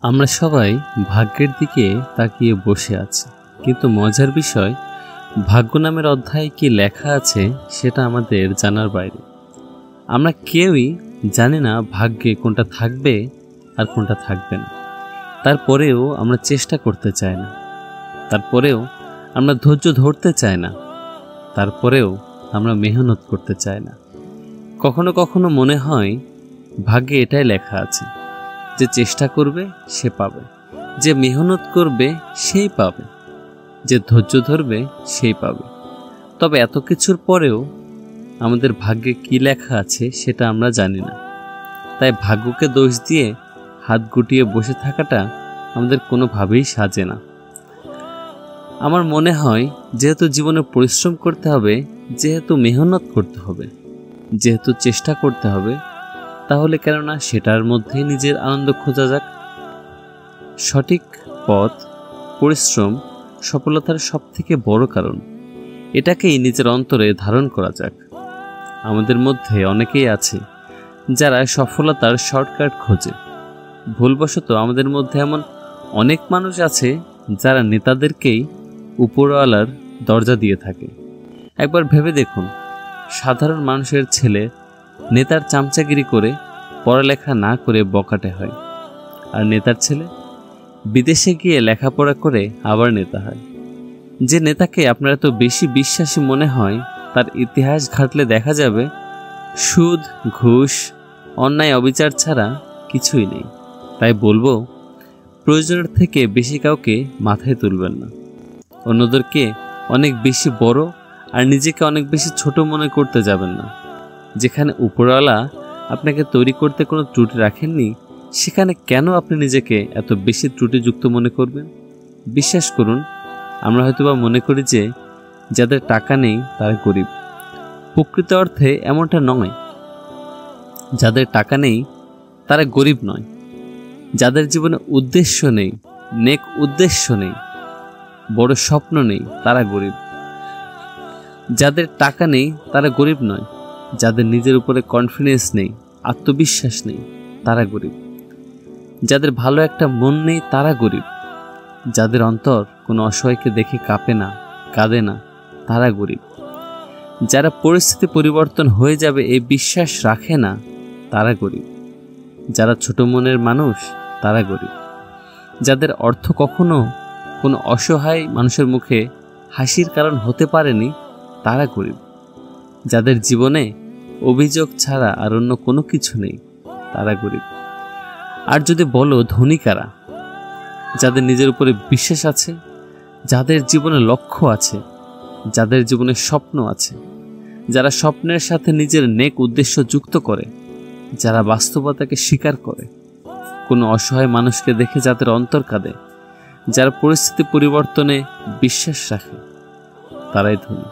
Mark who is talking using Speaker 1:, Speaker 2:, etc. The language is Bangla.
Speaker 1: আমরা সবাই ভাগ্যের দিকে তাকিয়ে বসে আছি, কিন্তু মজার বিষয় ভাগ্য নামের অধ্যায়ে কি লেখা আছে সেটা আমাদের জানার বাইরে। আমরা কেউই জানি না ভাগ্যে কোনটা থাকবে আর কোনটা থাকবে না। তারপরেও আমরা চেষ্টা করতে চাই না, তারপরেও আমরা ধৈর্য ধরতে চাই না, তারপরেও আমরা মেহনত করতে চাই না। কখনো কখনো মনে হয় ভাগ্যে এটাই লেখা আছে, যে চেষ্টা করবে সে পাবে, যে মেহনত করবে সেই পাবে, যে ধৈর্য ধরবে সেই পাবে। তবে এত কিছুর পরেও আমাদের ভাগ্যে কি লেখা আছে সেটা আমরা জানি না। তাই ভাগ্যকে দোষ দিয়ে হাত গুটিয়ে বসে থাকাটা আমাদের কোনোভাবেই সাজে না। আমার মনে হয় যেহেতু জীবনে পরিশ্রম করতে হবে, যেহেতু মেহনত করতে হবে, যেহেতু চেষ্টা করতে হবে, তাহলে কেননা সেটার মধ্যেই নিজের আনন্দ খোঁজা যাক। সঠিক পথ, পরিশ্রম সফলতার সবথেকে বড় কারণ। এটাকেই নিজের অন্তরে ধারণ করা যাক। আমাদের মধ্যে অনেকেই আছে যারা সফলতার শর্টকাট খোঁজে। ভুলবশত আমাদের মধ্যে এমন অনেক মানুষ আছে যারা নেতাদেরকেই উপরওয়ালার দরজা দিয়ে থাকে। একবার ভেবে দেখুন, সাধারণ মানুষের ছেলে নেতার চামচাগিরি করে পড়ালেখা না করে বকাটে হয়, আর নেতার ছেলে বিদেশে গিয়ে লেখাপড়া করে আবার নেতা হয়। যে নেতাকে আপনার এত বেশি বিশ্বাসী মনে হয়, তার ইতিহাস ঘাটলে দেখা যাবে সুদ, ঘুষ, অন্যায়, অবিচার ছাড়া কিছুই নেই। তাই বলবো, প্রয়োজনের থেকে বেশি কাউকে মাথায় তুলবেন না। অন্যদেরকে অনেক বেশি বড় আর নিজেকে অনেক বেশি ছোট মনে করতে যাবেন না। যেখানে উপরওয়ালা আপনাকে তৈরি করতে কোনো ত্রুটি রাখেননি, সেখানে কেন আপনি নিজেকে এত বেশি ত্রুটিযুক্ত মনে করবেন? বিশ্বাস করুন, আমরা হয়তোবা মনে করি যে যাদের টাকা নেই তারা গরিব। প্রকৃত অর্থে এমনটা নয়। যাদের টাকা নেই তারা গরিব নয়। যাদের জীবনে উদ্দেশ্য নেই, নেক উদ্দেশ্য নেই, বড় স্বপ্ন নেই, তারা গরিব। যাদের টাকা নেই তারা গরিব নয়। যাদের নিজের উপরে কনফিডেন্স নেই, আত্মবিশ্বাস নেই, তারা গরিব। যাদের ভালো একটা মন নেই তারা গরিব। যাদের অন্তর কোনো অসহায়কে দেখে কাঁপে না, কাঁদে না, তারা গরিব। যারা পরিস্থিতি পরিবর্তন হয়ে যাবে এই বিশ্বাস রাখে না, তারা গরিব। যারা ছোট মনের মানুষ তারা গরিব। যাদের অর্থ কখনো কোনো অসহায় মানুষের মুখে হাসির কারণ হতে পারেনি, তারা গরিব। যাদের জীবনে অভিযোগ ছাড়া আর অন্য কোনো কিছু নেই, তারা গরিব। আর যদি বলো ধনী কারা? যাদের নিজের উপরে বিশ্বাস আছে, যাদের জীবনে লক্ষ্য আছে, যাদের জীবনে স্বপ্ন আছে, যারা স্বপ্নের সাথে নিজের নেক উদ্দেশ্য যুক্ত করে, যারা বাস্তবতাকে স্বীকার করে, কোনো অসহায় মানুষকে দেখে যাদের অন্তর কাঁদে, যারা পরিস্থিতি পরিবর্তনে বিশ্বাস রাখে, তারাই ধনী।